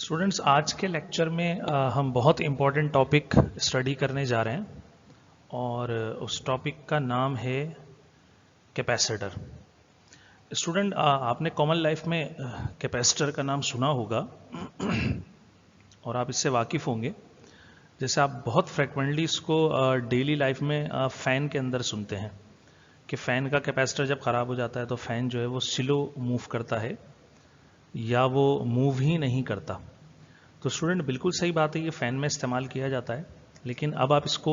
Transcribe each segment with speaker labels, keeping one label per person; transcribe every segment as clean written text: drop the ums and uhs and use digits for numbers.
Speaker 1: Students, आज के lecture में हम बहुत इम्पोर्टेंट टॉपिक स्टडी करने जा रहे हैं और उस टॉपिक का नाम है कैपेसिटर। स्टूडेंट, आपने कॉमन लाइफ में कैपेसिटर का नाम सुना होगा और आप इससे वाकिफ़ होंगे। जैसे आप बहुत फ्रेक्वेंटली इसको डेली लाइफ में फ़ैन के अंदर सुनते हैं कि फ़ैन का कैपेसिटर जब ख़राब हो जाता है तो फ़ैन जो है वो स्लो मूव करता है या वो मूव ही नहीं करता। तो स्टूडेंट, बिल्कुल सही बात है, ये फ़ैन में इस्तेमाल किया जाता है, लेकिन अब आप इसको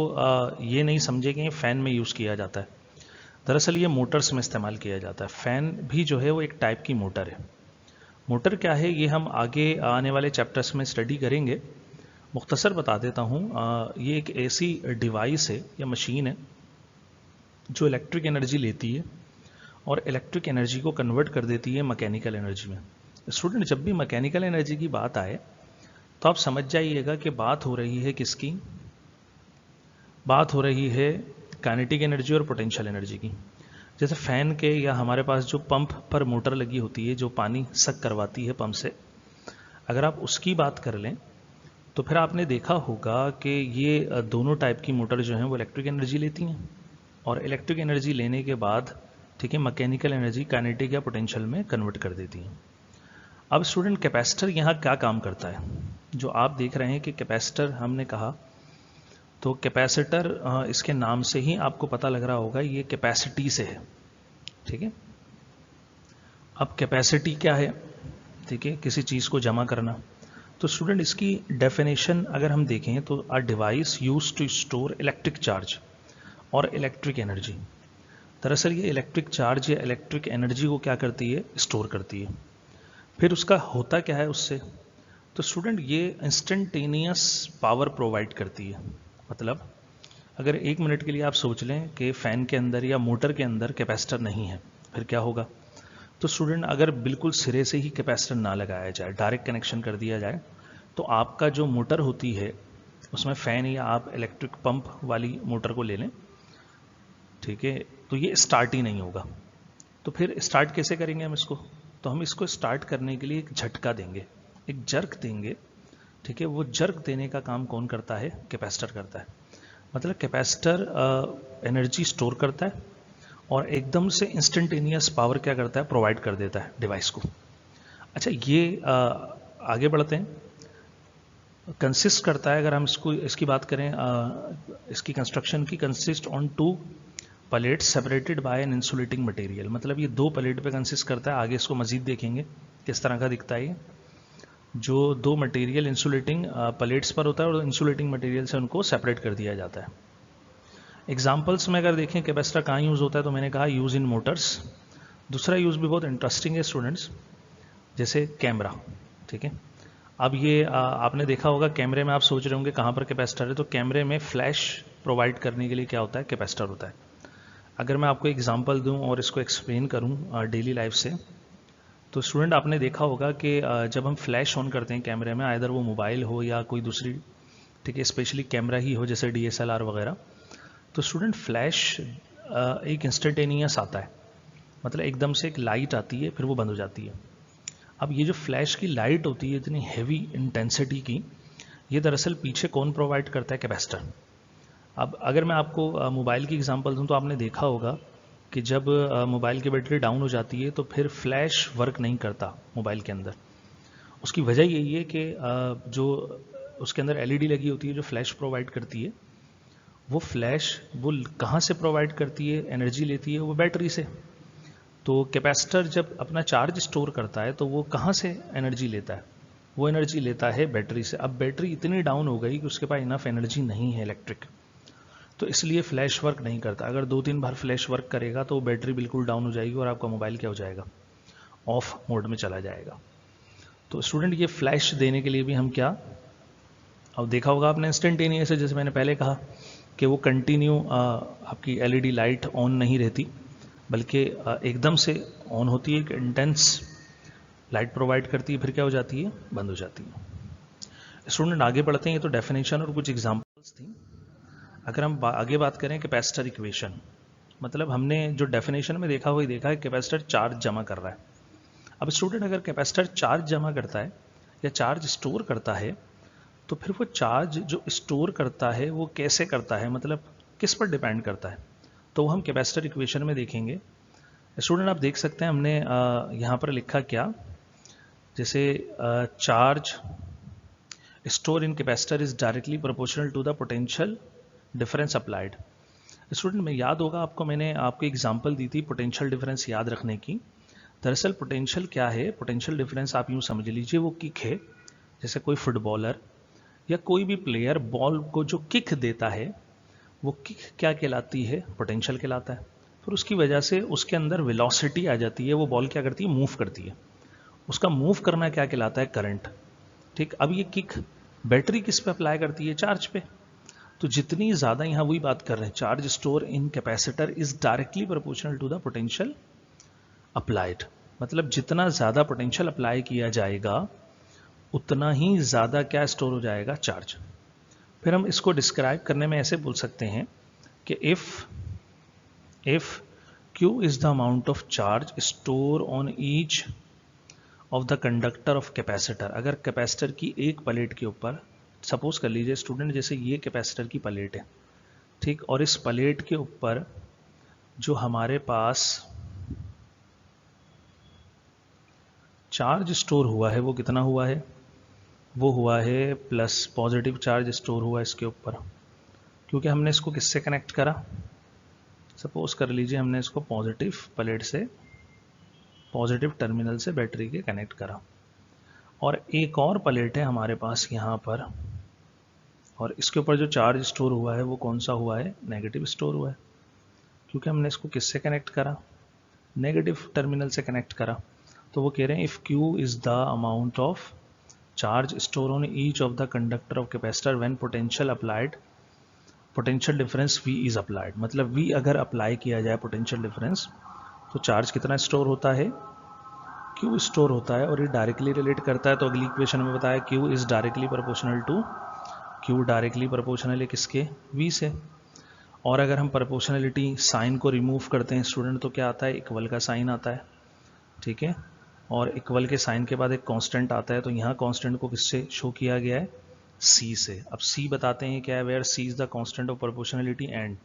Speaker 1: ये नहीं समझे कि ये फ़ैन में यूज़ किया जाता है। दरअसल ये मोटर्स में इस्तेमाल किया जाता है। फ़ैन भी जो है वो एक टाइप की मोटर है। मोटर क्या है ये हम आगे आने वाले चैप्टर्स में स्टडी करेंगे। मुख्तसर बता देता हूँ, ये एक ऐसी डिवाइस है या मशीन है जो इलेक्ट्रिक एनर्जी लेती है और इलेक्ट्रिक एनर्जी को कन्वर्ट कर देती है मैकेनिकल एनर्जी में। स्टूडेंट, जब भी मैकेनिकल एनर्जी की बात आए तो आप समझ जाइएगा कि बात हो रही है किसकी। बात हो रही है काइनेटिक एनर्जी और पोटेंशियल एनर्जी की। जैसे फ़ैन के या हमारे पास जो पंप पर मोटर लगी होती है जो पानी सक करवाती है पंप से, अगर आप उसकी बात कर लें तो फिर आपने देखा होगा कि ये दोनों टाइप की मोटर जो हैं वो इलेक्ट्रिक एनर्जी लेती हैं और इलेक्ट्रिक एनर्जी लेने के बाद ठीक है मैकेनिकल एनर्जी काइनेटिक या पोटेंशियल में कन्वर्ट कर देती हैं। अब स्टूडेंट, कैपेसिटर यहाँ क्या काम करता है? जो आप देख रहे हैं कि कैपेसिटर हमने कहा, तो कैपेसिटर इसके नाम से ही आपको पता लग रहा होगा ये कैपेसिटी से है। ठीक है, अब कैपेसिटी क्या है? ठीक है, किसी चीज़ को जमा करना। तो स्टूडेंट, इसकी डेफिनेशन अगर हम देखें तो a device use to store electric charge और इलेक्ट्रिक एनर्जी। दरअसल ये इलेक्ट्रिक चार्ज या इलेक्ट्रिक एनर्जी को क्या करती है? स्टोर करती है। फिर उसका होता क्या है उससे? तो स्टूडेंट, ये इंस्टेंटेनियस पावर प्रोवाइड करती है। मतलब अगर 1 मिनट के लिए आप सोच लें कि फ़ैन के अंदर या मोटर के अंदर कैपेसिटर नहीं है, फिर क्या होगा? तो स्टूडेंट, अगर बिल्कुल सिरे से ही कैपेसिटर ना लगाया जाए, डायरेक्ट कनेक्शन कर दिया जाए, तो आपका जो मोटर होती है उसमें फ़ैन या आप इलेक्ट्रिक पंप वाली मोटर को ले लें, ठीक है, तो ये स्टार्ट ही नहीं होगा। तो फिर स्टार्ट कैसे करेंगे हम इसको? तो हम इसको स्टार्ट करने के लिए एक झटका देंगे, एक जर्क देंगे। ठीक है, वो जर्क देने का काम कौन करता है? कैपेसिटर करता है। मतलब कैपेसिटर एनर्जी स्टोर करता है और एकदम से इंस्टेंटेनियस पावर क्या करता है? प्रोवाइड कर देता है डिवाइस को। अच्छा, ये आगे बढ़ते हैं। कंसिस्ट करता है, अगर हम इसकी बात करें, इसकी कंस्ट्रक्शन की, consist on 2 plate separated by an insulating material. मतलब ये 2 प्लेट पे कंसिस्ट करता है। आगे इसको मजीद देखेंगे किस तरह का दिखता है ये। जो 2 मटेरियल इंसुलेटिंग प्लेट्स पर होता है और इंसुलेटिंग मटेरियल से उनको सेपरेट कर दिया जाता है। एग्जाम्पल्स में अगर देखें कैपेसिटर कहाँ यूज़ होता है, तो मैंने कहा यूज़ इन मोटर्स। दूसरा यूज़ भी बहुत इंटरेस्टिंग है स्टूडेंट्स, जैसे कैमरा। ठीक है, अब ये आपने देखा होगा कैमरे में, आप सोच रहे होंगे कहाँ पर कैपेसिटर है, तो कैमरे में फ्लैश प्रोवाइड करने के लिए क्या होता है? कैपेसिटर होता है। अगर मैं आपको एग्जांपल दूं और इसको एक्सप्लेन करूं डेली लाइफ से, तो स्टूडेंट आपने देखा होगा कि जब हम फ्लैश ऑन करते हैं कैमरे में, आइदर वो मोबाइल हो या कोई दूसरी, ठीक है, स्पेशली कैमरा ही हो जैसे DSLR वगैरह, तो स्टूडेंट फ्लैश एक इंस्टेंटेनियस आता है। मतलब एकदम से एक लाइट आती है फिर वो बंद हो जाती है। अब ये जो फ्लैश की लाइट होती है इतनी हैवी इंटेंसिटी की, ये दरअसल पीछे कौन प्रोवाइड करता है? कैपेसिटर। अब अगर मैं आपको मोबाइल की एग्जांपल दूं, तो आपने देखा होगा कि जब मोबाइल की बैटरी डाउन हो जाती है तो फिर फ्लैश वर्क नहीं करता मोबाइल के अंदर। उसकी वजह यही है कि जो उसके अंदर LED लगी होती है जो फ्लैश प्रोवाइड करती है, वो फ्लैश वो कहाँ से प्रोवाइड करती है? एनर्जी लेती है वो बैटरी से। तो कैपेसिटर जब अपना चार्ज स्टोर करता है तो वो कहाँ से एनर्जी लेता है? वो एनर्जी लेता है बैटरी से। अब बैटरी इतनी डाउन हो गई कि उसके पास इनफ एनर्जी नहीं है इलेक्ट्रिक, तो इसलिए फ्लैश वर्क नहीं करता। अगर 2-3 बार फ्लैश वर्क करेगा तो बैटरी बिल्कुल डाउन हो जाएगी और आपका मोबाइल क्या हो जाएगा? ऑफ मोड में चला जाएगा। तो स्टूडेंट, ये फ्लैश देने के लिए भी हम क्या, अब देखा होगा आपने इंस्टेंटेनियस है, जैसे मैंने पहले कहा कि वो कंटिन्यू आपकी LED लाइट ऑन नहीं रहती, बल्कि एकदम से ऑन होती है, एक इंटेंस लाइट प्रोवाइड करती है, फिर क्या हो जाती है? बंद हो जाती है। स्टूडेंट, आगे बढ़ते हैं। ये तो डेफिनेशन और कुछ एग्जांपल्स थी। अगर हम आगे बात करें कैपेसिटर इक्वेशन, मतलब हमने जो डेफिनेशन में देखा वही देखा है, कैपेसिटर चार्ज जमा कर रहा है। अब स्टूडेंट, अगर कैपेसिटर चार्ज जमा करता है, या चार्ज स्टोर करता है, तो फिर वो चार्ज जो स्टोर करता है वो कैसे करता है, मतलब किस पर डिपेंड करता है, तो वो हम कैपेसिटर इक्वेशन में देखेंगे। स्टूडेंट आप देख सकते हैं हमने यहाँ पर लिखा क्या, जैसे charge store in capacitor is directly proportional to the potential difference applied. Student में याद होगा आपको, मैंने आपको एग्जांपल दी थी पोटेंशियल डिफरेंस याद रखने की। दरअसल पोटेंशियल क्या है, पोटेंशियल डिफरेंस आप यूँ समझ लीजिए वो किक है। जैसे कोई फुटबॉलर या कोई भी प्लेयर बॉल को जो किक देता है, वो किक क्या कहलाती है, पोटेंशियल कहलाता है। फिर उसकी वजह से उसके अंदर वेलोसिटी आ जाती है, वो बॉल क्या करती है, मूव करती है। उसका मूव करना क्या कहलाता है, करंट। ठीक, अब ये किक बैटरी किस पे अप्लाई करती है, चार्ज पे। तो जितनी ज़्यादा, यहाँ वही बात कर रहे हैं, charge store in capacitor is directly proportional to the potential applied. मतलब जितना ज़्यादा पोटेंशियल अप्लाई किया जाएगा उतना ही ज़्यादा क्या स्टोर हो जाएगा, चार्ज। फिर हम इसको डिस्क्राइब करने में ऐसे बोल सकते हैं कि if Q is the amount of charge stored on each of the conductor of capacitor। अगर कैपेसिटर की एक प्लेट के ऊपर, सपोज कर लीजिए स्टूडेंट, जैसे ये कैपेसिटर की प्लेट है, ठीक, और इस प्लेट के ऊपर जो हमारे पास चार्ज स्टोर हुआ है वो कितना हुआ है, वो हुआ है प्लस पॉजिटिव चार्ज स्टोर हुआ इसके ऊपर, क्योंकि हमने इसको किससे कनेक्ट करा, सपोज कर लीजिए हमने इसको पॉजिटिव प्लेट से, पॉजिटिव टर्मिनल से बैटरी के कनेक्ट करा। और एक और प्लेट है हमारे पास यहाँ पर, और इसके ऊपर जो चार्ज स्टोर हुआ है वो कौन सा हुआ है, नेगेटिव स्टोर हुआ है, क्योंकि हमने इसको किससे कनेक्ट करा, नेगेटिव टर्मिनल से कनेक्ट करा। तो वो कह रहे हैं if Q is the amount of charge store on each of the conductor of capacitor when potential applied, potential difference V is applied. मतलब V अगर अप्लाई किया जाए पोटेंशियल डिफरेंस, तो चार्ज कितना स्टोर होता है, Q स्टोर होता है। और ये डायरेक्टली रिलेट करता है, तो अगली इक्वेशन में बताया Q is directly proportional to, Q directly proportional है किसके, V से। और अगर हम प्रोपोर्शनलिटी साइन को रिमूव करते हैं स्टूडेंट, तो क्या आता है, इक्वल का साइन आता है, ठीक है। और इक्वल के साइन के बाद एक कांस्टेंट आता है, तो यहाँ कांस्टेंट को किससे शो किया गया है, C से। अब C बताते हैं क्या है, where C is the constant of proportionality and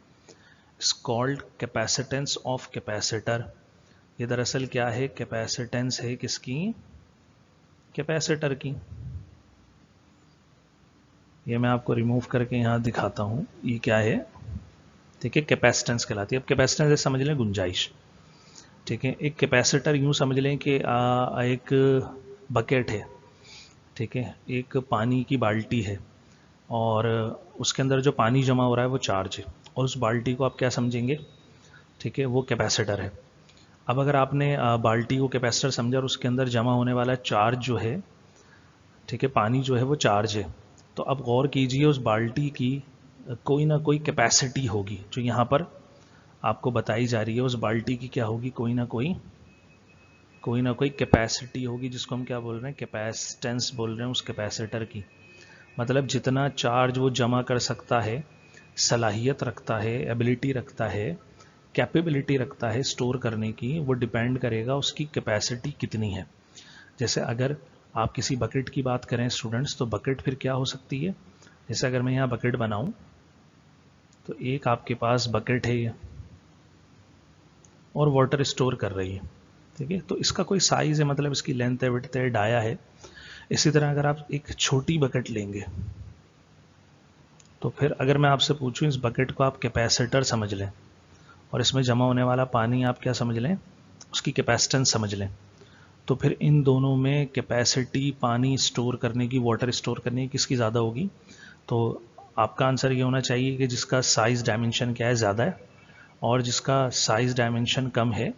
Speaker 1: is called capacitance of capacitor. ये दरअसल क्या है, कैपेसिटेंस है किसकी, कैपेसिटर की। ये मैं आपको रिमूव करके यहाँ दिखाता हूँ, ये क्या है, ठीक है, कैपेसिटेंस कहलाती है। अब कैपेसिटेंस समझ लें, गुंजाइश, ठीक है। एक कैपेसिटर यूँ समझ लें कि एक बकेट है, ठीक है, एक पानी की बाल्टी है, और उसके अंदर जो पानी जमा हो रहा है वो चार्ज है, और उस बाल्टी को आप क्या समझेंगे, ठीक है, वो कैपेसिटर है। अब अगर आपने बाल्टी को कैपेसिटर समझा और उसके अंदर जमा होने वाला चार्ज जो है, ठीक है, पानी जो है वो चार्ज है, तो अब गौर कीजिए उस बाल्टी की कोई ना कोई कैपेसिटी होगी जो यहाँ पर आपको बताई जा रही है। उस बाल्टी की क्या होगी, कोई ना कोई कैपेसिटी होगी, जिसको हम क्या बोल रहे हैं, कैपेसिटेंस बोल रहे हैं उस कैपेसिटर की। मतलब जितना चार्ज वो जमा कर सकता है, सलाहियत रखता है, एबिलिटी रखता है, कैपेबिलिटी रखता है स्टोर करने की, वो डिपेंड करेगा उसकी कैपेसिटी कितनी है। जैसे अगर आप किसी बकेट की बात करें स्टूडेंट्स, तो बकेट फिर क्या हो सकती है, जैसे अगर मैं यहाँ बकेट बनाऊं, तो एक आपके पास बकेट है ये, और वाटर स्टोर कर रही है, ठीक है, तो इसका कोई साइज है, मतलब इसकी लेंथ है, विड्थ है, डाया है। इसी तरह अगर आप एक छोटी बकेट लेंगे, तो फिर अगर मैं आपसे पूछूं इस बकेट को आप कैपेसिटर समझ लें, और इसमें जमा होने वाला पानी आप क्या समझ लें, उसकी कैपेसिटेंस समझ लें, तो फिर इन दोनों में कैपेसिटी पानी स्टोर करने की, वाटर स्टोर करने की, किसकी ज़्यादा होगी। तो आपका आंसर ये होना चाहिए कि जिसका साइज़ डायमेंशन क्या है, ज़्यादा है, और जिसका साइज़ डायमेंशन कम है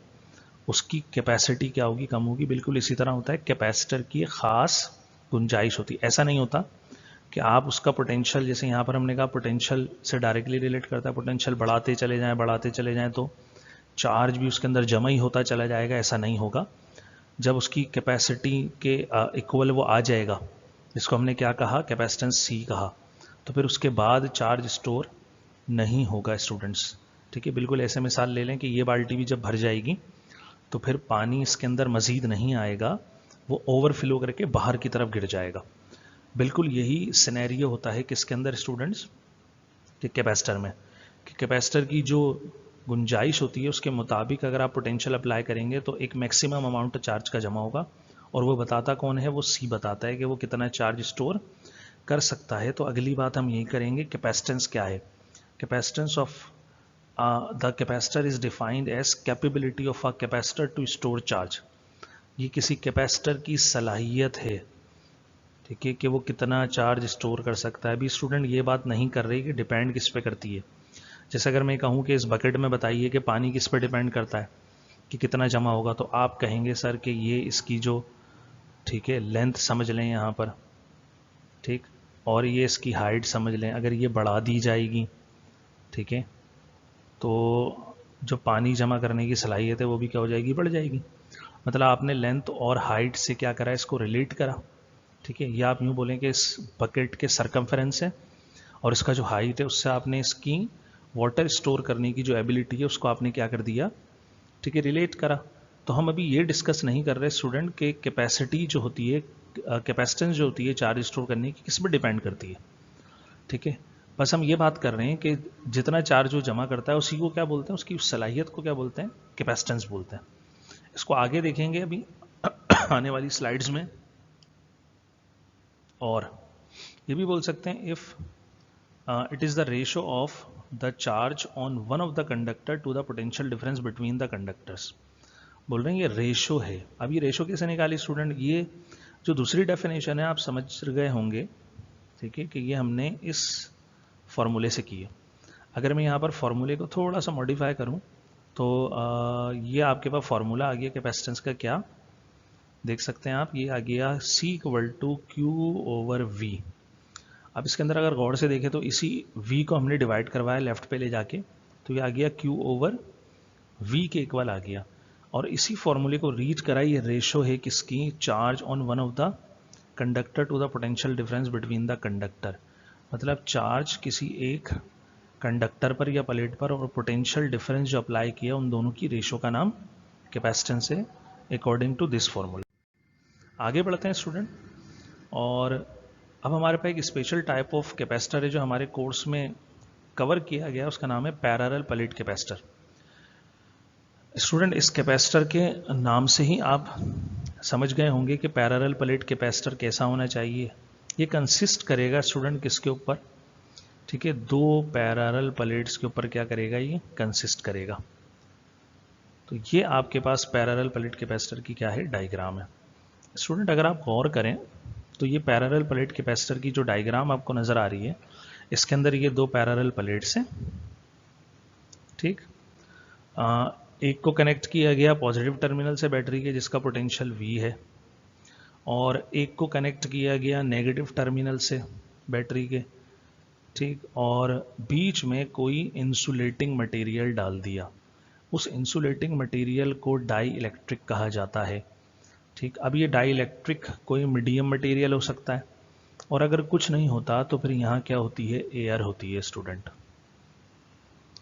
Speaker 1: उसकी कैपेसिटी क्या होगी, कम होगी। बिल्कुल इसी तरह होता है, कैपेसिटर की ख़ास गुंजाइश होती है। ऐसा नहीं होता कि आप उसका पोटेंशियल, जैसे यहाँ पर हमने कहा पोटेंशियल से डायरेक्टली रिलेट करता है, पोटेंशियल बढ़ाते चले जाएं तो चार्ज भी उसके अंदर जमा ही होता चला जाएगा, ऐसा नहीं होगा। जब उसकी कैपेसिटी के इक्वल वो आ जाएगा, जिसको हमने क्या कहा, कैपेसिटेंस C कहा, तो फिर उसके बाद चार्ज स्टोर नहीं होगा स्टूडेंट्स, ठीक है। बिल्कुल ऐसे मिसाल ले लें कि ये बाल्टी भी जब भर जाएगी तो फिर पानी इसके अंदर मज़ीद नहीं आएगा, वो ओवरफ्लो करके बाहर की तरफ गिर जाएगा। बिल्कुल यही सिनेरियो होता है किसके अंदर स्टूडेंट्स, कि कैपेसिटर में। कि कैपेसिटर की जो गुंजाइश होती है उसके मुताबिक अगर आप पोटेंशियल अप्लाई करेंगे तो एक मैक्सिमम अमाउंट चार्ज का जमा होगा, और वो बताता कौन है, वो सी बताता है कि वो कितना चार्ज स्टोर कर सकता है। तो अगली बात हम यही करेंगे, कैपेसिटेंस क्या है। Capacitance of the capacitor is defined as capability of a capacitor to store charge. ये किसी कैपेसिटर की सलाहियत है, ठीक है, कि वो कितना चार्ज स्टोर कर सकता है। अभी स्टूडेंट ये बात नहीं कर रही कि डिपेंड किस पे करती है। जैसे अगर मैं कहूँ कि इस बकेट में बताइए कि पानी किस पे डिपेंड करता है कि कितना जमा होगा, तो आप कहेंगे सर कि ये इसकी जो, ठीक है, लेंथ समझ लें यहाँ पर, ठीक, और ये इसकी हाइट समझ लें। अगर ये बढ़ा दी जाएगी, ठीक है, तो जो पानी जमा करने की सलाहियत है वो भी क्या हो जाएगी, बढ़ जाएगी। मतलब आपने लेंथ और हाइट से क्या करा, इसको रिलेट करा, ठीक है। या आप यूँ बोलें कि इस बकेट के सरकमफेरेंस है और इसका जो हाइट है उससे आपने इसकी वाटर स्टोर करने की जो एबिलिटी है उसको आपने क्या कर दिया, ठीक है, रिलेट करा। तो हम अभी ये डिस्कस नहीं कर रहे स्टूडेंट के कैपेसिटी जो होती है, कैपेसिटेंस जो होती है चार्ज स्टोर करने की, किस पर डिपेंड करती है, ठीक है। बस हम ये बात कर रहे हैं कि जितना चार्ज वो जमा करता है उसी को क्या बोलते हैं, उसकी सलाहियत को क्या बोलते हैं, कैपेसिटेंस बोलते हैं। इसको आगे देखेंगे अभी आने वाली स्लाइड्स में। और ये भी बोल सकते हैं, if it is the ratio of the charge on one of the conductor to the potential difference between the conductors. बोल रहे हैं ये रेशो है। अब ये रेशो कैसे निकाली स्टूडेंट, ये जो दूसरी डेफिनेशन है आप समझ गए होंगे, ठीक है, कि ये हमने इस फॉर्मूले से की है। अगर मैं यहाँ पर फॉर्मूले को थोड़ा सा मॉडिफाई करूँ तो ये आपके पास फॉर्मूला आ गया कैपेसिटेंस का, क्या देख सकते हैं आप, ये आ गया C इक्वल टू Q/V। अब इसके अंदर अगर गौर से देखें तो इसी V को हमने डिवाइड करवाया लेफ्ट पे ले जाके, तो ये आ गया Q/V के इक्वल आ गया। और इसी फॉर्मूले को रीड करा, ये रेशो है किसकी, charge on one of the conductor to the potential difference between the conductor. मतलब चार्ज किसी एक कंडक्टर पर या प्लेट पर और पोटेंशियल डिफरेंस जो अप्लाई किया उन दोनों की रेशो का नाम कैपेसिटेंस है, अकॉर्डिंग टू दिस फॉर्मूला। आगे बढ़ते हैं स्टूडेंट। और अब हमारे पास एक स्पेशल टाइप ऑफ कैपेसिटर है जो हमारे कोर्स में कवर किया गया, उसका नाम है पैरेलल प्लेट कैपेसिटर। स्टूडेंट इस कैपेसिटर के नाम से ही आप समझ गए होंगे कि पैरेलल प्लेट कैपेसिटर कैसा होना चाहिए। ये कंसिस्ट करेगा स्टूडेंट किसके ऊपर, ठीक है, दो पैरेलल प्लेट्स के ऊपर क्या करेगा, ये कंसिस्ट करेगा। तो ये आपके पास पैरेलल प्लेट कैपेसिटर की क्या है, डायग्राम है। स्टूडेंट अगर आप गौर करें तो ये पैरेलल प्लेट कैपेसिटर की जो डायग्राम आपको नज़र आ रही है, इसके अंदर ये दो पैरेलल प्लेट्स हैं, ठीक। एक को कनेक्ट किया गया पॉजिटिव टर्मिनल से बैटरी के जिसका पोटेंशियल V है, और एक को कनेक्ट किया गया नेगेटिव टर्मिनल से बैटरी के, ठीक, और बीच में कोई इंसुलेटिंग मटेरियल डाल दिया। उस इंसुलेटिंग मटेरियल को डाई इलेक्ट्रिक कहा जाता है, ठीक। अब ये डाई इलेक्ट्रिक कोई मीडियम मटेरियल हो सकता है, और अगर कुछ नहीं होता तो फिर यहाँ क्या होती है, एयर होती है स्टूडेंट।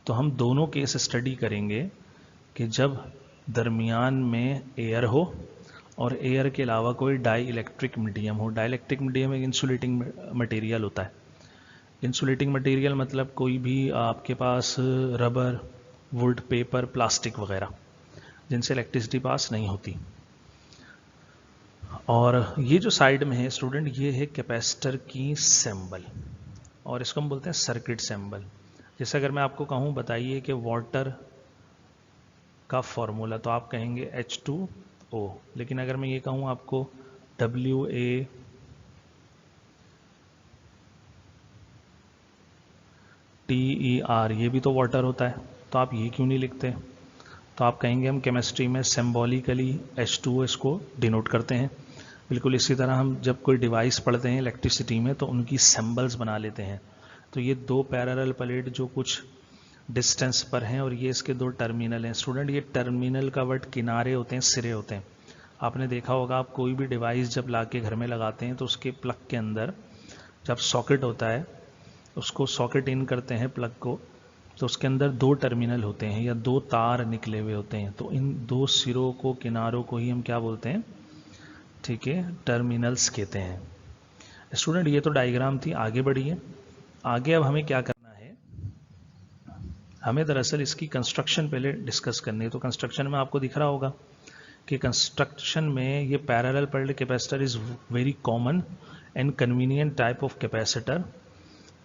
Speaker 1: तो हम दोनों केस स्टडी करेंगे कि जब दरमियान में एयर हो और एयर के अलावा कोई डाई इलेक्ट्रिक मीडियम हो। डाई इलेक्ट्रिक मीडियम एक इंसुलेटिंग मटेरियल होता है। इंसुलेटिंग मटेरियल मतलब कोई भी आपके पास रबर, वुड, पेपर, प्लास्टिक वगैरह जिनसे इलेक्ट्रिसिटी पास नहीं होती। और ये जो साइड में है स्टूडेंट, ये है कैपेसिटर की सिंबल, और इसको हम बोलते हैं सर्किट सिंबल। जैसे अगर मैं आपको कहूँ बताइए कि वाटर का फॉर्मूला, तो आप कहेंगे H2O, लेकिन अगर मैं ये कहूँ आपको WaTer, ये भी तो वाटर होता है, तो आप ये क्यों नहीं लिखते। तो आप कहेंगे हम केमिस्ट्री में सिंबॉलिकली H2O इसको डिनोट करते हैं। बिल्कुल इसी तरह हम जब कोई डिवाइस पढ़ते हैं इलेक्ट्रिसिटी में तो उनकी सिंबल्स बना लेते हैं। तो ये दो पैरेलल प्लेट जो कुछ डिस्टेंस पर हैं और ये इसके दो टर्मिनल हैं। स्टूडेंट ये टर्मिनल का वर्ड किनारे होते हैं, सिरे होते हैं। आपने देखा होगा आप कोई भी डिवाइस जब ला के घर में लगाते हैं तो उसके प्लग के अंदर जब सॉकेट होता है उसको सॉकेट इन करते हैं प्लग को, तो उसके अंदर दो टर्मिनल होते हैं या दो तार निकले हुए होते हैं। तो इन दो सिरों को, किनारों को ही हम क्या बोलते हैं, ठीक है, टर्मिनल्स कहते हैं। स्टूडेंट ये तो डायग्राम थी, आगे बढ़िए। आगे अब हमें क्या करना है, हमें दरअसल इसकी कंस्ट्रक्शन पहले डिस्कस करनी है। तो कंस्ट्रक्शन में आपको दिख रहा होगा कि कंस्ट्रक्शन में ये parallel parallel capacitor is very common and convenient type of capacitor,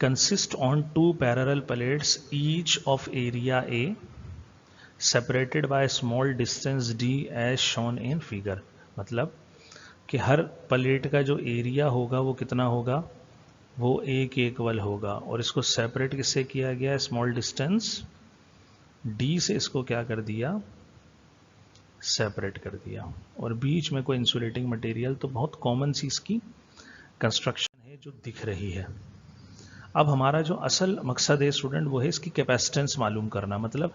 Speaker 1: consist on two parallel plates each of area A separated by a small distance d as shown in figure। मतलब कि हर plate का जो area होगा वो कितना होगा, वो A के इक्वल होगा, और इसको सेपरेट किससे किया गया, स्मॉल डिस्टेंस d से इसको क्या कर दिया, सेपरेट कर दिया, और बीच में कोई इंसुलेटिंग मटेरियल। तो बहुत कॉमन सी इसकी कंस्ट्रक्शन है जो दिख रही है। अब हमारा जो असल मकसद है स्टूडेंट वो है इसकी कैपेसिटेंस मालूम करना, मतलब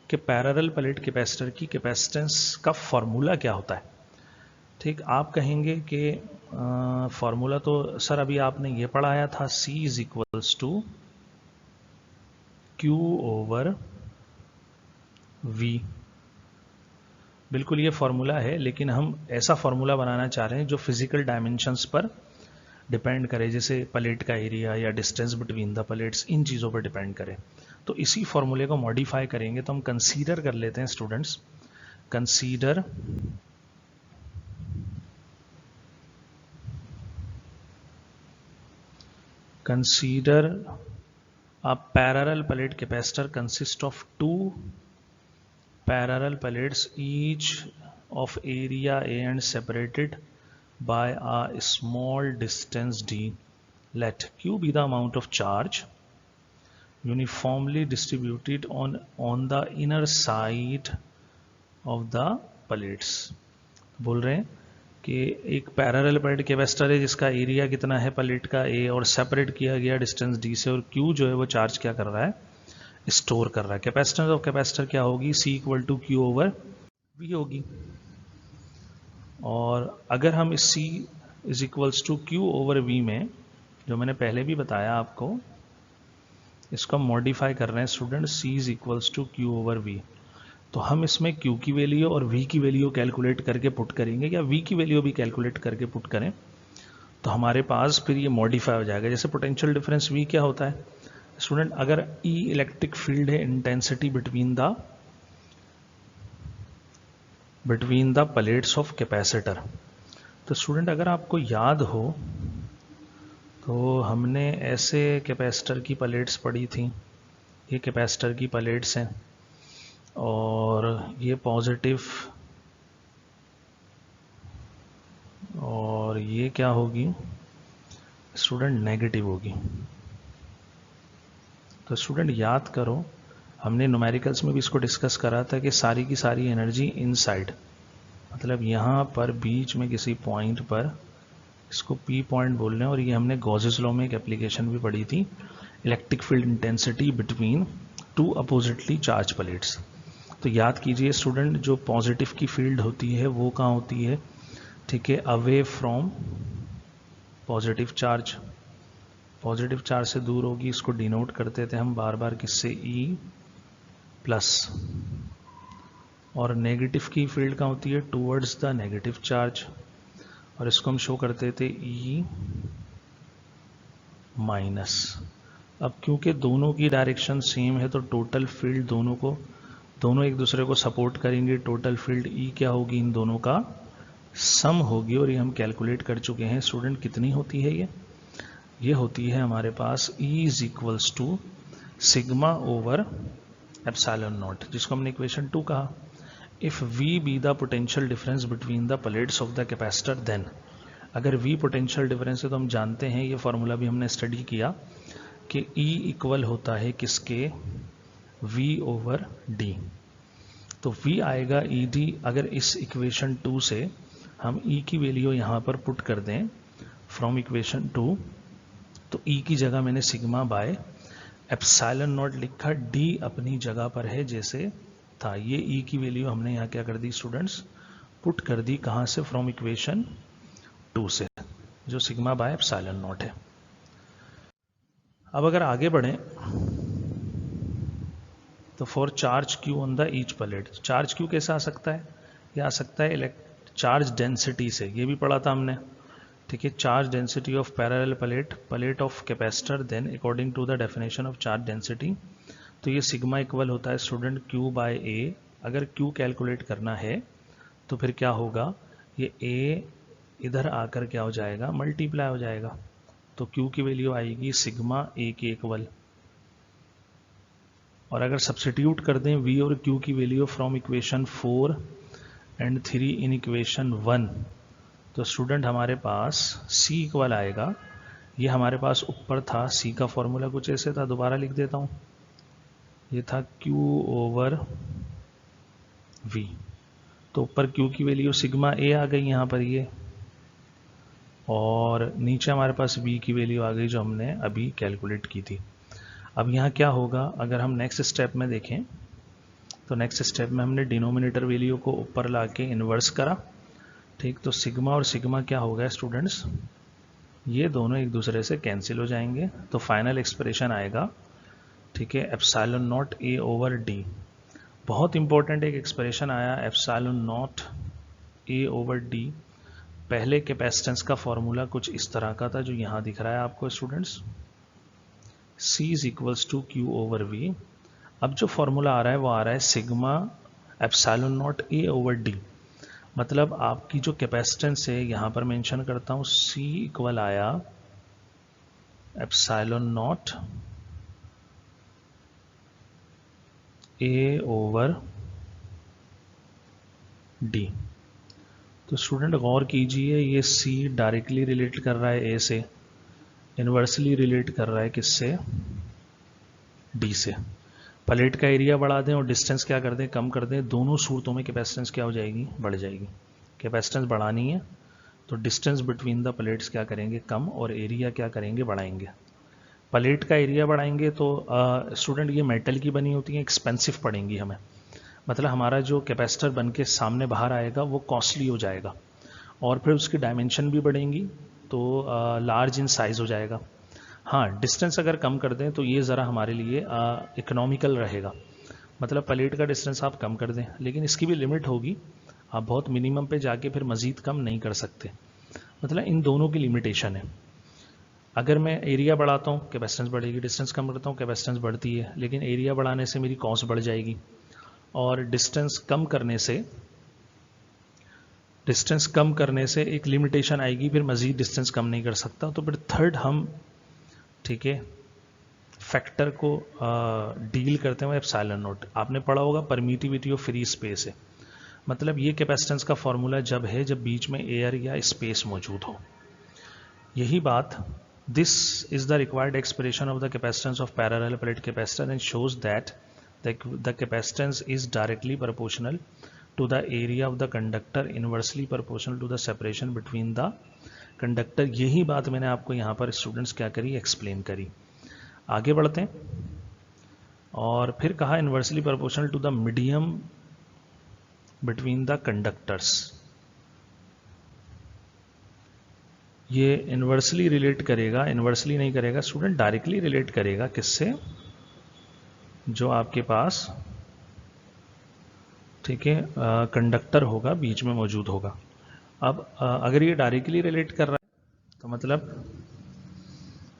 Speaker 1: कि पैरेलल प्लेट कैपेसिटर की कैपेसिटेंस का फॉर्मूला क्या होता है। ठीक, आप कहेंगे कि फॉर्मूला तो सर अभी आपने ये पढ़ाया था, C is equals to Q over V। बिल्कुल ये फॉर्मूला है, लेकिन हम ऐसा फॉर्मूला बनाना चाह रहे हैं जो फिजिकल डायमेंशंस पर डिपेंड करे, जैसे प्लेट का एरिया या डिस्टेंस बिटवीन द प्लेट्स, इन चीज़ों पर डिपेंड करे। तो इसी फॉर्मूले को मॉडिफाई करेंगे। तो हम कंसीडर कर लेते हैं students, consider a parallel plate capacitor consists of two parallel plates each of area A and separated by a small distance d. Let Q be the amount of charge uniformly distributed on the inner side of the plates। बोल रहे हैं कि एक parallel plate capacitor है जिसका area कितना है plate का A, और सेपरेट किया गया डिस्टेंस d से, और Q जो है वो चार्ज क्या कर रहा है, स्टोर कर रहा है। कैपेसिटेंस ऑफ कैपेसिटर क्या होगी, C equal to Q over V होगी। और अगर हम इस C is equals to Q over V में, जो मैंने पहले भी बताया आपको, इसको हम मॉडिफाई कर रहे हैं student, C is equals to Q over V। तो हम इसमें Q की वैल्यू और V की वैल्यू कैलकुलेट करके पुट करेंगे, या V की वैल्यू भी कैलकुलेट करके पुट करें, तो हमारे पास फिर ये मॉडिफाई हो जाएगा। जैसे पोटेंशियल डिफरेंस V क्या होता है स्टूडेंट, अगर E इलेक्ट्रिक फील्ड है, intensity between the plates of capacitor. तो स्टूडेंट अगर आपको याद हो तो हमने ऐसे कैपेसिटर की प्लेट्स पढ़ी थी, ये कैपेसिटर की प्लेट्स हैं, और ये पॉजिटिव और ये क्या होगी स्टूडेंट, नेगेटिव होगी। तो स्टूडेंट याद करो, हमने न्यूमेरिकल्स में भी इसको डिस्कस करा था कि सारी की सारी एनर्जी इनसाइड, मतलब यहाँ पर बीच में किसी पॉइंट पर, इसको P पॉइंट बोल रहे हैं, और ये हमने गॉसेस लॉ में एक एप्लीकेशन भी पढ़ी थी, electric field intensity between two oppositely charge plates. तो याद कीजिए स्टूडेंट, जो पॉजिटिव की फील्ड होती है वो कहाँ होती है, ठीक है, away from positive charge, positive charge से दूर होगी। इसको डिनोट करते थे हम बार बार किससे, E प्लस। और नेगेटिव की फील्ड कहाँ होती है, टूवर्ड्स द नेगेटिव चार्ज, और इसको हम शो करते थे E माइनस। अब क्योंकि दोनों की डायरेक्शन सेम है तो टोटल फील्ड दोनों एक दूसरे को सपोर्ट करेंगे। टोटल फील्ड E क्या होगी, इन दोनों का सम होगी, और ये हम कैलकुलेट कर चुके हैं स्टूडेंट। कितनी होती है ये होती है हमारे पास E is equals to sigma over epsilon naught, जिसको हमने इक्वेशन 2 कहा। If V be the potential difference between the plates of the capacitor, then अगर V पोटेंशियल डिफरेंस है तो हम जानते हैं, ये फॉर्मूला भी हमने स्टडी किया, कि E इक्वल होता है किसके, V ओवर D। तो V आएगा ED। अगर इस इक्वेशन 2 से हम E की वैल्यू यहाँ पर पुट कर दें फ्रॉम इक्वेशन 2, तो E की जगह मैंने सिग्मा बाय एप्सिलॉन नॉट लिखा, D अपनी जगह पर है जैसे था। ये E की वैल्यू हमने यहाँ क्या कर दी स्टूडेंट्स, पुट कर दी, कहाँ से, फ्रॉम इक्वेशन 2 से, जो सिग्मा बाय एप्सिलॉन नॉट है। अब अगर आगे बढ़ें तो for charge Q on the each plate, charge Q कैसा आ सकता है, यह आ सकता है चार्ज डेंसिटी से, ये भी पढ़ा था हमने, ठीक है, charge density of parallel plate of capacitor, then according to the definition of charge density, तो ये सिग्मा इक्वल होता है स्टूडेंट Q बाय ए। अगर Q कैलकुलेट करना है तो फिर क्या होगा, ये A इधर आकर क्या हो जाएगा, मल्टीप्लाई हो जाएगा, तो Q की वैल्यू आएगी सिग्मा A के इक्वल। और अगर सब्स्टिट्यूट कर दें V और Q की value from equation 4 and 3 in equation 1, तो स्टूडेंट हमारे पास C इक्वल आएगा, ये हमारे पास ऊपर था, C का फॉर्मूला कुछ ऐसे था, दोबारा लिख देता हूँ, ये था Q ओवर V, तो ऊपर Q की वैल्यू सिग्मा A आ गई यहाँ पर ये, और नीचे हमारे पास V की वैल्यू आ गई जो हमने अभी कैलकुलेट की थी। अब यहाँ क्या होगा, अगर हम नेक्स्ट स्टेप में देखें तो नेक्स्ट स्टेप में हमने डिनोमिनेटर वैल्यू को ऊपर ला के इन्वर्स करा, ठीक, तो सिग्मा और सिग्मा क्या हो गया स्टूडेंट्स, ये दोनों एक दूसरे से कैंसिल हो जाएंगे, तो फाइनल एक्सप्रेशन आएगा, ठीक है, epsilon not A over D। बहुत इंपॉर्टेंट एक एक्सप्रेशन आया epsilon not A over D। पहले कैपेसिटेंस का फॉर्मूला कुछ इस तरह का था जो यहाँ दिख रहा है आपको students, C is equals to Q over V। अब जो फॉर्मूला आ रहा है वो आ रहा है sigma epsilon not A over D, मतलब आपकी जो कैपेसिटेंस है यहाँ पर मेंशन करता हूँ, C इक्वल आया epsilon not A over D। तो स्टूडेंट गौर कीजिए, ये C डायरेक्टली रिलेट कर रहा है A से, इन्वर्सली रिलेट कर रहा है किससे, D से। प्लेट का एरिया बढ़ा दें और डिस्टेंस क्या कर दें, कम कर दें, दोनों सूरतों में कैपेसिटेंस क्या हो जाएगी, बढ़ जाएगी। कैपेसिटेंस बढ़ानी है तो डिस्टेंस बिटवीन द प्लेट्स क्या करेंगे, कम, और एरिया क्या करेंगे, बढ़ाएंगे। प्लेट का एरिया बढ़ाएंगे तो स्टूडेंट ये मेटल की बनी होती है, एक्सपेंसिव पड़ेंगी हमें, मतलब हमारा जो कैपेसिटर बन के सामने बाहर आएगा वो कॉस्टली हो जाएगा, और फिर उसकी डायमेंशन भी बढ़ेंगी, तो लार्ज इन साइज हो जाएगा। हाँ, डिस्टेंस अगर कम कर दें तो ये ज़रा हमारे लिए इकोनॉमिकल रहेगा, मतलब प्लेट का डिस्टेंस आप कम कर दें, लेकिन इसकी भी लिमिट होगी, आप बहुत मिनिमम पे जाके फिर मज़ीद कम नहीं कर सकते, मतलब इन दोनों की लिमिटेशन है। अगर मैं एरिया बढ़ाता हूँ कैपेसिटेंस बढ़ेगी, डिस्टेंस कम करता हूँ कैपेसिटेंस बढ़ती है, लेकिन एरिया बढ़ाने से मेरी कॉस्ट बढ़ जाएगी, और डिस्टेंस कम करने से एक लिमिटेशन आएगी, फिर मज़ीद डिस्टेंस कम नहीं कर सकता। तो फिर थर्ड हम, ठीक है, फैक्टर को डील करते हुए एप्सिलॉन नॉट, आपने पढ़ा होगा परमिटिविटी ऑफ फ्री स्पेस है, मतलब ये कैपेसिटेंस का फॉर्मूला जब है जब बीच में एयर या स्पेस मौजूद हो, यही बात, this is the required expression of the capacitance of parallel plate capacitor and shows that the capacitance is directly proportional to the area of the conductor, inversely proportional to the separation between the conductor। यही बात मैंने आपको यहाँ पर students क्या करी, explain करी। आगे बढ़ते हैं, और फिर कहा inversely proportional to the medium between the conductors. ये इन्वर्सली रिलेट करेगा, इन्वर्सली नहीं करेगा स्टूडेंट, डायरेक्टली रिलेट करेगा किससे, जो आपके पास, ठीक है, कंडक्टर होगा बीच में मौजूद होगा। अब अगर ये डायरेक्टली रिलेट कर रहा है तो मतलब,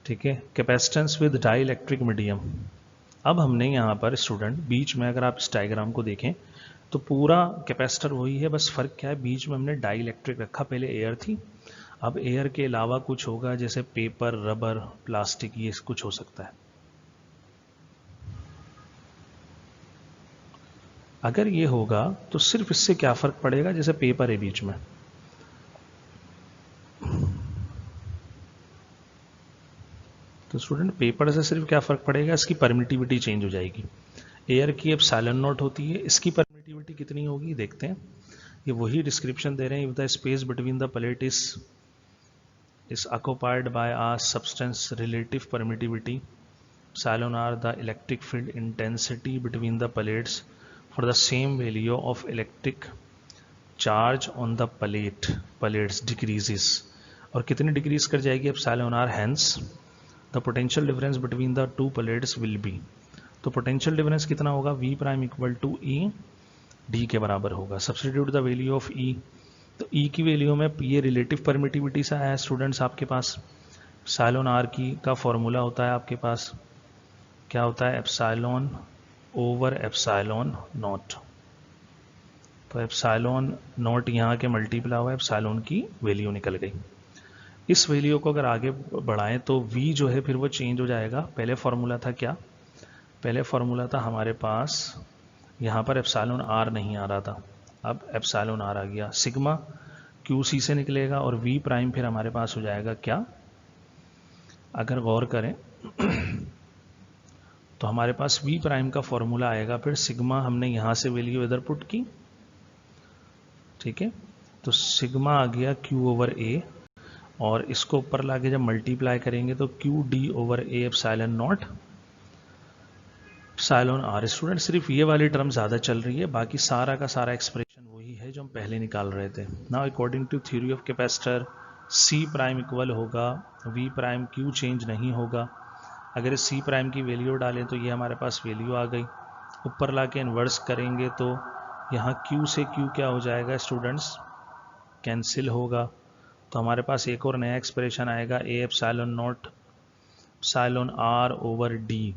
Speaker 1: ठीक है, capacitance with dielectric medium. अब हमने यहाँ पर स्टूडेंट बीच में, अगर आप इस डायग्राम को देखें तो पूरा कैपेसिटर वही है, बस फर्क क्या है, बीच में हमने डाई इलेक्ट्रिक रखा, पहले एयर थी, अब एयर के अलावा कुछ होगा, जैसे पेपर, रबर, प्लास्टिक, ये कुछ हो सकता है। अगर ये होगा तो सिर्फ इससे क्या फर्क पड़ेगा, जैसे पेपर है बीच में, तो स्टूडेंट पेपर से सिर्फ क्या फर्क पड़ेगा, इसकी परमिटिविटी चेंज हो जाएगी। एयर की एप्सिलॉन नॉट होती है, इसकी परमिटिविटी कितनी होगी देखते हैं, ये वही डिस्क्रिप्शन दे रहे हैं, if the space between the plate is occupied by a substance, relative permittivity epsilon r, the electric field intensity between the plates for the same value of electric charge on the plates decreases, और कितनी decrease कर जाएगी, epsilon r, hence the potential difference between the two plates will be, तो पोटेंशियल डिफरेंस कितना होगा, v prime equal to E D के बराबर होगा। Substitute the value of E, तो ई की वैल्यू में ये रिलेटिव परमिटिविटी से आया है स्टूडेंट्स आपके पास। एप्सिलॉन आर की का फॉर्मूला होता है आपके पास, क्या होता है, एप्सिलॉन ओवर एप्सिलॉन नॉट। तो एप्सिलॉन नॉट यहाँ के मल्टीप्लाई हुआ, एप्सिलॉन की वैल्यू निकल गई। इस वैल्यू को अगर आगे बढ़ाएं तो v जो है फिर वो चेंज हो जाएगा। पहले फॉर्मूला था क्या, पहले फॉर्मूला था हमारे पास, यहाँ पर एप्सिलॉन आर नहीं आ रहा था, अब एप्सिलॉन आर आ गया। सिग्मा QC से निकलेगा और v प्राइम फिर हमारे पास हो जाएगा क्या, अगर गौर करें तो हमारे पास v प्राइम का फॉर्मूला आएगा, फिर सिग्मा हमने यहाँ से वैल्यू इधर पुट की, ठीक है, तो सिग्मा आ गया Q ओवर A, और इसको ऊपर लाके जब मल्टीप्लाई करेंगे तो Q D over A epsilon not epsilon R. Student सिर्फ ये वाली टर्म ज़्यादा चल रही है, बाकी सारा का सारा एक्सप्रेशन वही है जो हम पहले निकाल रहे थे। Now according to theory of capacitor C prime equal होगा वी प्राइम, क्यू चेंज नहीं होगा। अगर इस सी प्राइम की वैल्यू डालें तो ये हमारे पास वैल्यू आ गई, ऊपर ला के इन्वर्स करेंगे तो यहाँ क्यू से क्यू क्या हो जाएगा स्टूडेंट्स, कैंसिल होगा। तो हमारे पास एक और नया एक्सप्रेशन आएगा, a epsilon not epsilon r over d.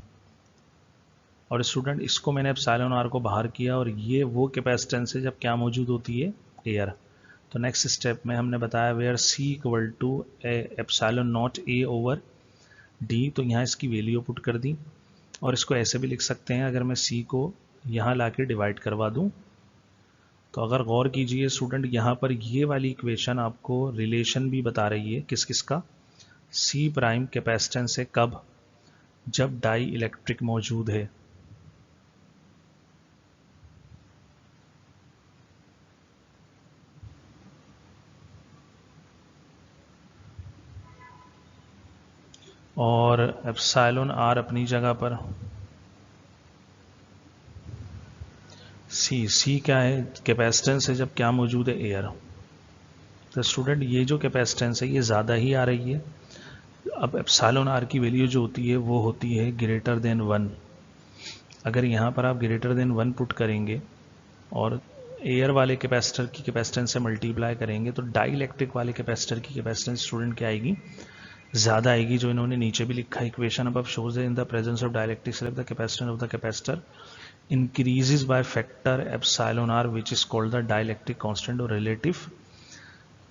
Speaker 1: और स्टूडेंट इसको मैंने एप्सिलॉन आर को बाहर किया, और ये वो कैपेसिटेंस है जब क्या मौजूद होती है, एयर। तो नेक्स्ट स्टेप में हमने बताया where c equal to epsilon not a over d, तो यहाँ इसकी वैल्यू पुट कर दी। और इसको ऐसे भी लिख सकते हैं, अगर मैं सी को यहाँ ला के डिवाइड करवा दूँ तो अगर गौर कीजिए स्टूडेंट, यहाँ पर ये वाली इक्वेशन आपको रिलेशन भी बता रही है किस किस का, सी प्राइम कैपेसिटेंस है कब, जब डाई इलेक्ट्रिक मौजूद है। और एप्सिलॉन आर अपनी जगह पर, सी क्या है, कैपेसिटेंस है जब क्या मौजूद है, एयर। तो स्टूडेंट ये जो कैपेसिटेंस है ये ज़्यादा ही आ रही है। अब एप्सिलॉन आर की वैल्यू जो होती है वो होती है ग्रेटर देन 1। अगर यहाँ पर आप ग्रेटर देन 1 पुट करेंगे और एयर वाले कैपेसिटर की कैपेसिटेंस से मल्टीप्लाई करेंगे तो डाई इलेक्ट्रिक वाले कैपेसिटर की कैपेसिटेंस स्टूडेंट क्या आएगी, ज़्यादा आएगी, जो इन्होंने नीचे भी लिखा है इक्वेशन अब shows in the presence of dielectric slab the capacitance of the capacitor increases by factor epsilon r which is called the dielectric constant और relative,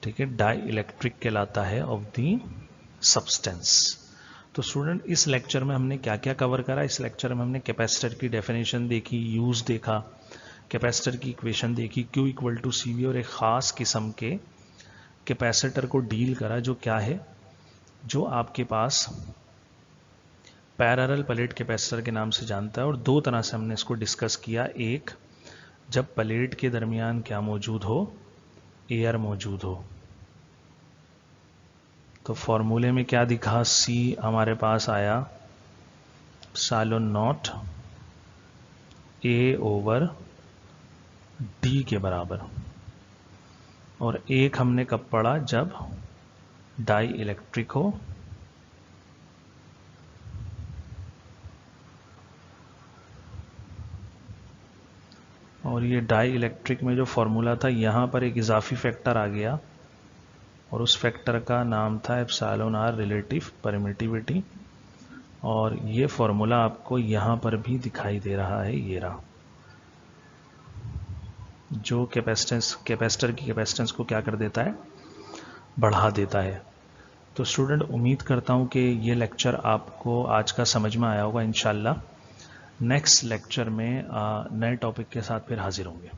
Speaker 1: ठीक है, डाइलेक्ट्रिक कहलाता है ऑफ द सब्सटेंस। तो स्टूडेंट इस लेक्चर में हमने क्या क्या कवर करा, इस लेक्चर में हमने कैपेसिटर की डेफिनेशन देखी, यूज देखा, कैपेसिटर की इक्वेशन देखी Q equal to c v, और एक ख़ास किस्म के कैपेसिटर को डील करा जो क्या है, जो आपके पास पैरेलल प्लेट कैपेसिटर के नाम से जानता है। और दो तरह से हमने इसको डिस्कस किया, एक जब प्लेट के दरमियान क्या मौजूद हो, एयर मौजूद हो। तो फॉर्मूले में क्या दिखा, सी हमारे पास आया epsilon not a over D के बराबर, और एक हमने कब पढ़ा, जब डाई इलेक्ट्रिक हो, और ये डाई इलेक्ट्रिक में जो फॉर्मूला था यहाँ पर एक इजाफी फैक्टर आ गया और उस फैक्टर का नाम था एप्सिलॉन आर रिलेटिव परमिटिविटी, और ये फॉर्मूला आपको यहाँ पर भी दिखाई दे रहा है, ये रहा, जो कैपेसिटर की कैपेसिटेंस को क्या कर देता है, बढ़ा देता है। तो स्टूडेंट उम्मीद करता हूँ कि ये लेक्चर आपको आज का समझ में आया होगा। इंशाल्लाह नेक्स्ट लेक्चर में नए टॉपिक के साथ फिर हाजिर होंगे।